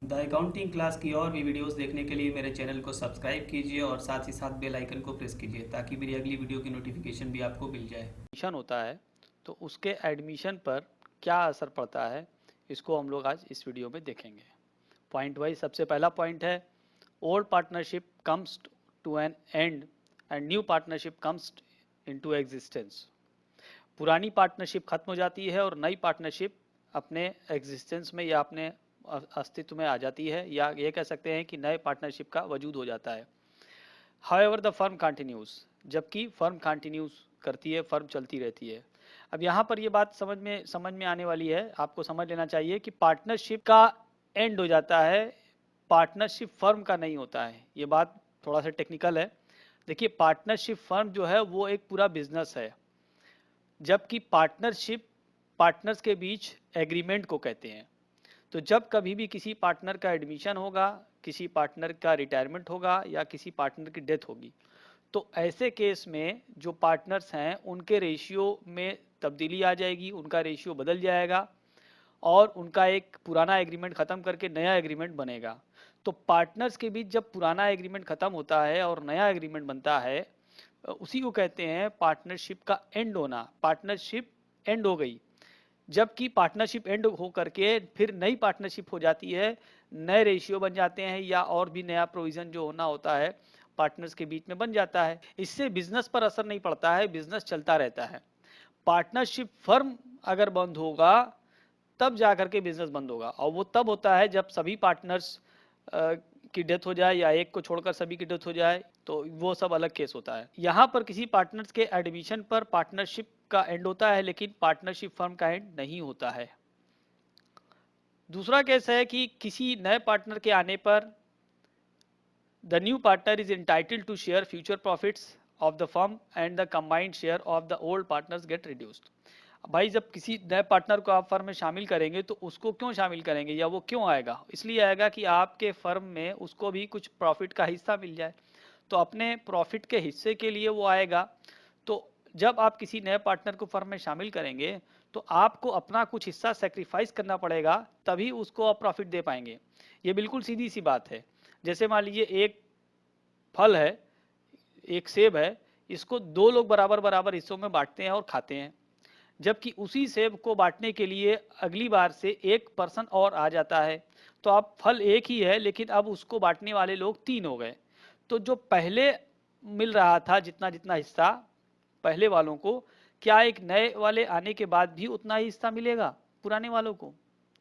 The accounting class की और भी वीडियोस देखने के लिए मेरे चैनल को सब्सक्राइब कीजिए और साथ ही साथ बेल आइकन को प्रेस कीजिए ताकि मेरी अगली वीडियो की नोटिफिकेशन भी आपको मिल जाए। एडमिशन होता है तो उसके एडमिशन पर क्या असर पड़ता है, इसको हम लोग आज इस वीडियो में देखेंगे। पॉइंट वाइज सबसे पहला पॉइंट है, old partnership comes to an end and new partnership comes into existence. पुरानी पार्टनरशिप खत्म हो जाती है और नई पार्टनरशिप अपने एग्जिस्टेंस में या अपने अस्तित्व में आ जाती है, या ये कह सकते हैं कि नए पार्टनरशिप का वजूद हो जाता है। हाउएवर द फर्म कंटिन्यूज, जबकि फर्म कंटिन्यूज करती है, फर्म चलती रहती है। अब यहाँ पर ये बात समझ में आने वाली है, आपको समझ लेना चाहिए कि पार्टनरशिप का एंड हो जाता है, पार्टनरशिप फर्म का नहीं होता है। ये बात थोड़ा सा टेक्निकल है। देखिए, पार्टनरशिप फर्म जो है वो एक पूरा बिजनेस है, जबकि पार्टनरशिप पार्टनर्स के बीच एग्रीमेंट को कहते हैं। तो जब कभी भी किसी पार्टनर का एडमिशन होगा, किसी पार्टनर का रिटायरमेंट होगा या किसी पार्टनर की डेथ होगी, तो ऐसे केस में जो पार्टनर्स हैं उनके रेशियो में तब्दीली आ जाएगी, उनका रेशियो बदल जाएगा और उनका एक पुराना एग्रीमेंट ख़त्म करके नया एग्रीमेंट बनेगा। तो पार्टनर्स के बीच जब पुराना एग्रीमेंट ख़त्म होता है और नया एग्रीमेंट बनता है, उसी को कहते हैं पार्टनरशिप का एंड होना। पार्टनरशिप एंड हो गई, जबकि पार्टनरशिप एंड हो करके फिर नई पार्टनरशिप हो जाती है, नए रेशियो बन जाते हैं या और भी नया प्रोविजन जो होना होता है पार्टनर्स के बीच में बन जाता है। इससे बिजनेस पर असर नहीं पड़ता है, बिजनेस चलता रहता है। पार्टनरशिप फर्म अगर बंद होगा तब जा करके बिजनेस बंद होगा, और वो तब होता है जब सभी पार्टनर्स की डेथ हो जाए या एक को छोड़कर सभी की डेथ हो जाए, तो वो सब अलग केस होता है। यहाँ पर किसी पार्टनर्स के एडमिशन पर पार्टनरशिप का एंड होता है, लेकिन पार्टनरशिप फर्म का एंड नहीं होता है। दूसरा केस है कि किसी नए पार्टनर के आने पर the new partner is entitled to share future profits of the firm and the combined share of the old partners get reduced. भाई, जब किसी नए पार्टनर को आप फर्म में शामिल करेंगे तो उसको क्यों शामिल करेंगे या वो क्यों आएगा? इसलिए आएगा कि आपके फर्म में उसको भी कुछ प्रॉफिट का हिस्सा मिल जाए। तो अपने प्रॉफिट के हिस्से के लिए वो आएगा। तो जब आप किसी नए पार्टनर को फर्म में शामिल करेंगे तो आपको अपना कुछ हिस्सा सेक्रीफाइस करना पड़ेगा, तभी उसको आप प्रॉफिट दे पाएंगे। ये बिल्कुल सीधी सी बात है। जैसे मान लीजिए एक फल है, एक सेब है, इसको दो लोग बराबर बराबर हिस्सों में बांटते हैं और खाते हैं, जबकि उसी सेब को बांटने के लिए अगली बार से एक पर्सन और आ जाता है। तो अब फल एक ही है, लेकिन अब उसको बांटने वाले लोग तीन हो गए। तो जो पहले मिल रहा था जितना जितना हिस्सा पहले वालों को, क्या एक नए वाले आने के बाद भी उतना ही हिस्सा मिलेगा पुराने वालों को?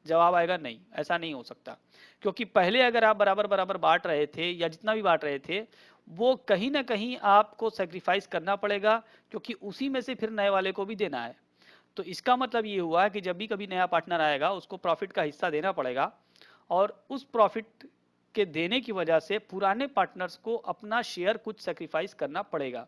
जवाब आएगा नहीं, ऐसा नहीं हो सकता। क्योंकि पहले अगर आप बराबर बराबर बांट रहे थे या जितना भी बांट रहे थे, वो कहीं ना कहीं आपको सेक्रीफाइस करना पड़ेगा, क्योंकि उसी में से फिर नए वाले को भी देना है। तो इसका मतलब ये हुआ कि जब भी कभी नया पार्टनर आएगा उसको प्रॉफिट का हिस्सा देना पड़ेगा, और उस प्रॉफिट के देने की वजह से पुराने पार्टनर्स को अपना शेयर कुछ सेक्रीफाइस करना पड़ेगा।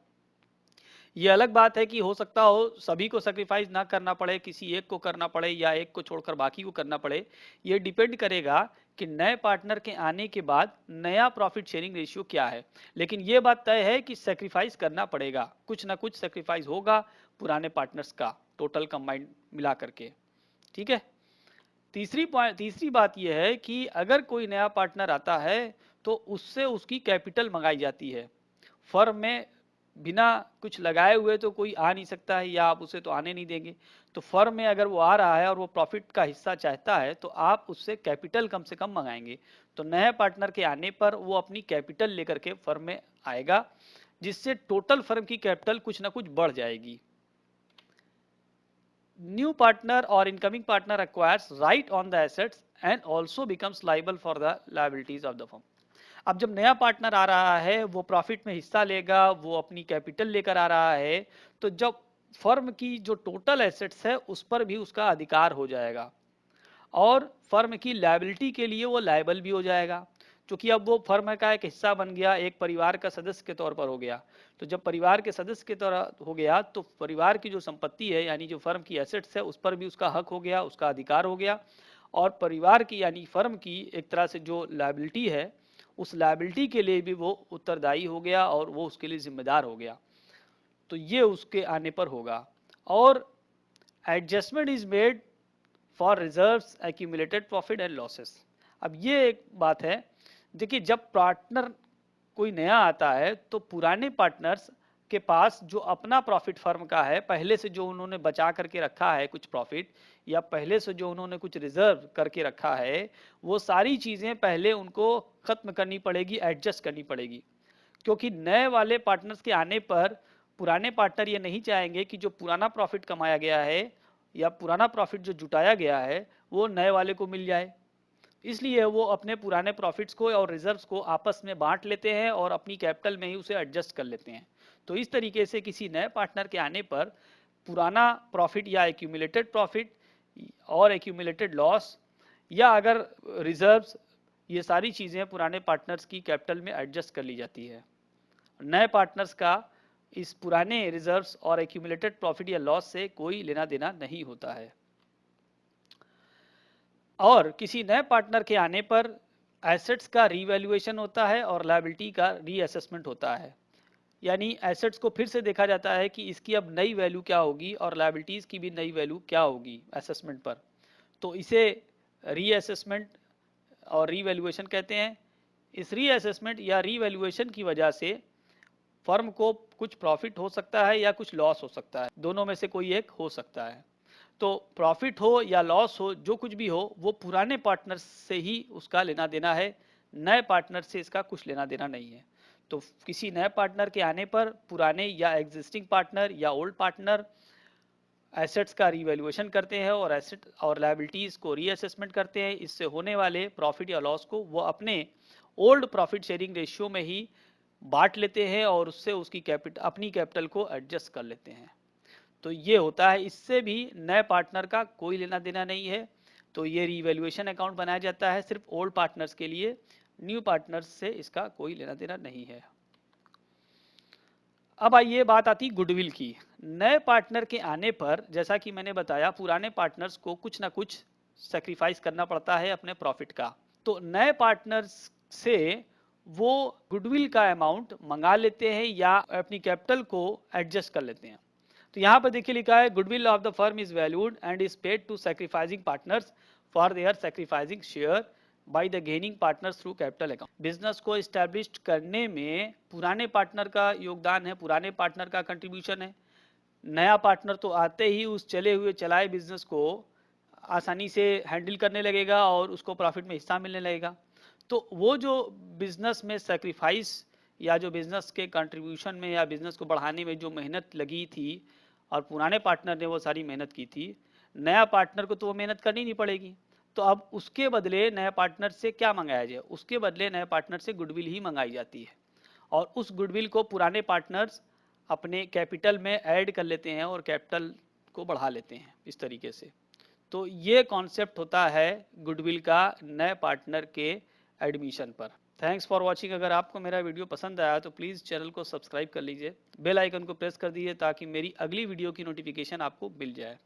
ये अलग बात है कि हो सकता हो सभी को सेक्रीफाइस ना करना पड़े, किसी एक को करना पड़े या एक को छोड़कर बाकी को करना पड़े। ये डिपेंड करेगा कि नए पार्टनर के आने के बाद नया प्रॉफिट शेयरिंग रेशियो क्या है। लेकिन ये बात तय है कि सेक्रीफाइस करना पड़ेगा, कुछ ना कुछ सेक्रीफाइस होगा पुराने पार्टनर्स का, टोटल कंबाइंड मिला करके। ठीक है। तीसरी बात यह है कि अगर कोई नया पार्टनर आता है तो उससे उसकी कैपिटल मंगाई जाती है। फर्म में बिना कुछ लगाए हुए तो कोई आ नहीं सकता है, या आप उसे तो आने नहीं देंगे। तो फर्म में अगर वो आ रहा है और वो प्रॉफिट का हिस्सा चाहता है तो आप उससे कैपिटल कम से कम मंगाएंगे। तो नए पार्टनर के आने पर वो अपनी कैपिटल लेकर के फर्म में आएगा, जिससे टोटल फर्म की कैपिटल कुछ ना कुछ बढ़ जाएगी। New partner or incoming partner acquires right on the assets and also becomes liable for the liabilities of the firm. अब जब नया पार्टनर आ रहा है वो प्रॉफिट में हिस्सा लेगा, वो अपनी कैपिटल लेकर आ रहा है, तो जब फर्म की जो टोटल एसेट्स है उस पर भी उसका अधिकार हो जाएगा, और फर्म की लायबिलिटी के लिए वो लायबल भी हो जाएगा, क्योंकि अब वो फर्म का एक हिस्सा बन गया, एक परिवार का सदस्य के तौर पर हो गया। तो जब परिवार के सदस्य के तौर हो गया तो परिवार की जो संपत्ति है यानी जो फर्म की एसेट्स है उस पर भी उसका हक हो गया, उसका अधिकार हो गया, और परिवार की यानी फर्म की एक तरह से जो लायबिलिटी है उस लायबिलिटी के लिए भी वो उत्तरदायी हो गया और वो उसके लिए जिम्मेदार हो गया। तो ये उसके आने पर होगा। और adjustment is made for reserves, accumulated profit and losses. अब ये एक बात है, देखिए जब पार्टनर कोई नया आता है तो पुराने पार्टनर्स के पास जो अपना प्रॉफिट फर्म का है, पहले से जो उन्होंने बचा करके रखा है कुछ प्रॉफिट, या पहले से जो उन्होंने कुछ रिजर्व करके रखा है, वो सारी चीजें पहले उनको खत्म करनी पड़ेगी, एडजस्ट करनी पड़ेगी। क्योंकि नए वाले पार्टनर्स के आने पर पुराने पार्टनर ये नहीं चाहेंगे कि जो पुराना प्रॉफिट कमाया गया है या पुराना प्रॉफिट जो जुटाया गया है वो नए वाले को मिल जाए। इसलिए वो अपने पुराने प्रॉफिट्स को और रिजर्व्स को आपस में बांट लेते हैं और अपनी कैपिटल में ही उसे एडजस्ट कर लेते हैं। तो इस तरीके से किसी नए पार्टनर के आने पर पुराना प्रॉफिट या एक्यूमुलेटेड प्रॉफिट और एक्यूमुलेटेड लॉस या अगर रिजर्व्स, ये सारी चीज़ें पुराने पार्टनर्स की कैपिटल में एडजस्ट कर ली जाती है। नए पार्टनर्स का इस पुराने रिजर्व्स और एक्यूमुलेटेड प्रॉफिट या लॉस से कोई लेना देना नहीं होता है। और किसी नए पार्टनर के आने पर एसेट्स का रीवैल्यूएशन होता है और लायबिलिटी का रीअसेसमेंट होता है। यानी एसेट्स को फिर से देखा जाता है कि इसकी अब नई वैल्यू क्या होगी और लायबिलिटीज़ की भी नई वैल्यू क्या होगी असेसमेंट पर। तो इसे रीअसेसमेंट और रीवैल्यूएशन कहते हैं। इस रीअसेसमेंट या रीवैल्यूएशन की वजह से फर्म को कुछ प्रॉफिट हो सकता है या कुछ लॉस हो सकता है, दोनों में से कोई एक हो सकता है। तो प्रॉफिट हो या लॉस हो, जो कुछ भी हो, वो पुराने पार्टनर से ही उसका लेना देना है, नए पार्टनर से इसका कुछ लेना देना नहीं है। तो किसी नए पार्टनर के आने पर पुराने या एग्जिस्टिंग पार्टनर या ओल्ड पार्टनर एसेट्स का रीवैल्यूएशन करते हैं और एसेट और लायबिलिटीज़ को रीअसेसमेंट करते हैं। इससे होने वाले प्रॉफिट या लॉस को वो अपने ओल्ड प्रॉफिट शेयरिंग रेशियो में ही बांट लेते हैं और उससे उसकी अपनी कैपिटल को एडजस्ट कर लेते हैं। तो ये होता है, इससे भी नए पार्टनर का कोई लेना देना नहीं है। तो ये रीवैल्यूएशन अकाउंट बनाया जाता है सिर्फ ओल्ड पार्टनर्स के लिए, न्यू पार्टनर्स से इसका कोई लेना देना नहीं है। अब आइए बात आती गुडविल की। नए पार्टनर के आने पर जैसा कि मैंने बताया पुराने पार्टनर्स को कुछ ना कुछ सेक्रीफाइस करना पड़ता है अपने प्रॉफिट का। तो नए पार्टनर्स से वो गुडविल का अमाउंट मंगा लेते हैं या अपनी कैपिटल को एडजस्ट कर लेते हैं। तो यहाँ पर देखिए लिखा है goodwill of the firm is valued and is paid to sacrificing partners for their sacrificing share by the gaining partners through capital account. Business को एस्टैब्लिश करने में पुराने पार्टनर का योगदान है, पुराने पार्टनर का कंट्रीब्यूशन है। नया पार्टनर तो आते ही उस चले हुए चलाए बिजनेस को आसानी से हैंडल करने लगेगा और उसको प्रॉफिट में हिस्सा मिलने लगेगा। तो वो जो बिजनेस में सेक्रीफाइस या जो बिजनेस के कंट्रीब्यूशन में या बिजनेस को बढ़ाने में जो मेहनत लगी थी और पुराने पार्टनर ने वो सारी मेहनत की थी, नया पार्टनर को तो वो मेहनत करनी नहीं पड़ेगी। तो अब उसके बदले नए पार्टनर से क्या मंगाया जाए? उसके बदले नए पार्टनर से गुडविल ही मंगाई जाती है और उस गुडविल को पुराने पार्टनर्स अपने कैपिटल में ऐड कर लेते हैं और कैपिटल को बढ़ा लेते हैं इस तरीके से। तो ये कॉन्सेप्ट होता है गुडविल का नए पार्टनर के एडमिशन पर। Thanks for watching. अगर आपको मेरा वीडियो पसंद आया तो प्लीज़ चैनल को सब्सक्राइब कर लीजिए, बेल आइकन को प्रेस कर दीजिए ताकि मेरी अगली वीडियो की नोटिफिकेशन आपको मिल जाए।